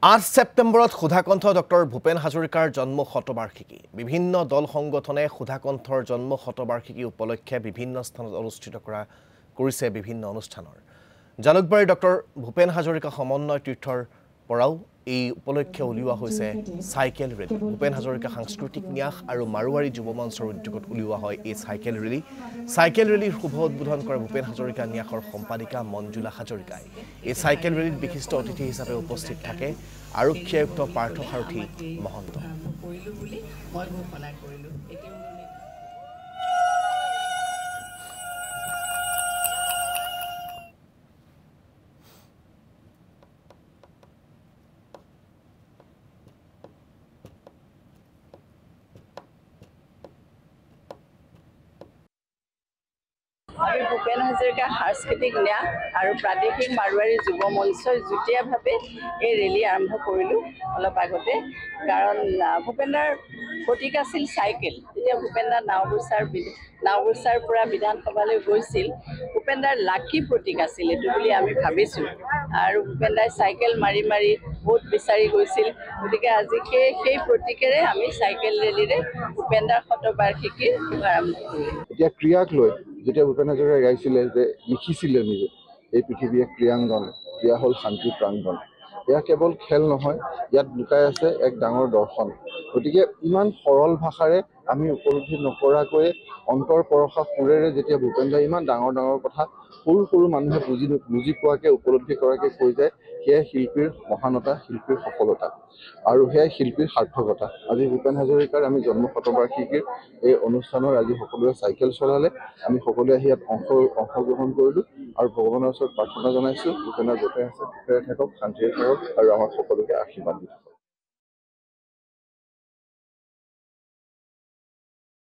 8 ছেপ্টেম্বৰত সুধাকণ্ঠ ডক্টৰ ভূপেন হাজৰিকাৰ জন্ম শতবাৰ্ষিকী বিভিন্ন দল সংগঠনে সুধাকণ্ঠৰ জন্ম শতবাৰ্ষিকী উপলক্ষে বিভিন্ন স্থানত অনুষ্ঠিত কৰিছে বিভিন্ন অনুষ্ঠানৰ জালুকবাৰী ডক্টৰ ভূপেন হাজৰিকা সমন্বয় তীৰ্থৰ পৰাও এই উপলক্ষে উলিওৱা হৈছে সাইকেল ৰেলী ভূপেন হাজৰিকা সাংস্কৃতিক ন্যাস আৰু মাৰুৱাৰী যুৱ মঞ্চৰ উদ্যোগত উলিওৱা হয় এই সাইকেল ৰেলীৰ শুভ উদ্বোধন কৰে ভূপেন হাজৰিকা ন্যাসৰ সম্পাদিকা মঞ্জুলা হাজৰিকাই এই সাইকেল ৰেলীত বিশিষ্ট অতিথি হিচাপে উপস্থিত থাকে আৰক্ষী আয়ুক্ত পাৰ্থ সাৰথী মহন্ত আমি ভূপেন হাজৰিকা সাংস্কৃতিক ন্যাস আৰু প্ৰাদেশিক মাৰুৱাৰী যুৱ মঞ্চই যুটীয়াভাৱে এই ৰেলী আৰম্ভ কৰিলোঁ অলপ আগতে কাৰণ ভূপেনদাৰ প্ৰতীক আছিল চাইকেল যেতিয়া ভূপেনদা নাওবৈচাৰ পৰা বিধানসভালৈ গৈছিল ভূপেনদাৰ লাকি প্ৰতীক আছিল এইটো বুলি আমি ভাবিছোঁ আৰু ভূপেনদাই চাইকেল মাৰি মাৰি ভোট বিচাৰি গৈছিল গতিকে আজি সেই প্ৰতীকেৰে আমি চাইকেল ৰেলীৰে ভূপেনদাৰ শতবাৰ্ষিকীৰ আৰম্ভ কৰিলোঁ এতিয়া ক্ৰীড়াক লৈ যেতিয়া ভূপেন হাজৰিকাই গাইছিলে যে লিখিছিলে নিজে এই পৃথিৱী এক ক্ৰীড়াংগন ক্ৰীড়া হ'ল শান্তি প্ৰাংগন এয়া কেৱল খেল নহয় ইয়াত লুকাই আছে এক ডাঙৰ দৰ্শন গতিকে ইমান সৰল ভাষাৰে আমি উপলব্ধি নকৰাকৈ অন্তৰ পৰশা সুৰেৰে যেতিয়া ভূপেনদাই ইমান ডাঙৰ ডাঙৰ কথা সৰু সৰু মানুহে বুজি পোৱাকৈ উপলব্ধি কৰাকৈ কৈ যায় সেয়াই শিল্পীৰ মহানতা শিল্পীৰ সফলতা আৰু সেয়াই শিল্পীৰ সাৰ্থকতা আজি ভূপেন হাজৰিকাৰ আমি জন্ম শতবাৰ্ষিকীৰ এই অনুষ্ঠানৰ আজি সকলোৱে চাইকেল চলালে আমি সকলোৱে আহি ইয়াত অংশগ্ৰহণ কৰিলোঁ আৰু ভগৱানৰ ওচৰত প্ৰাৰ্থনা জনাইছোঁ ভূপেনৰ য'তে আছে সুখেৰে থাকক শান্তিৰে থাকক আৰু আমাক সকলোকে আশীৰ্বাদ দিয়ক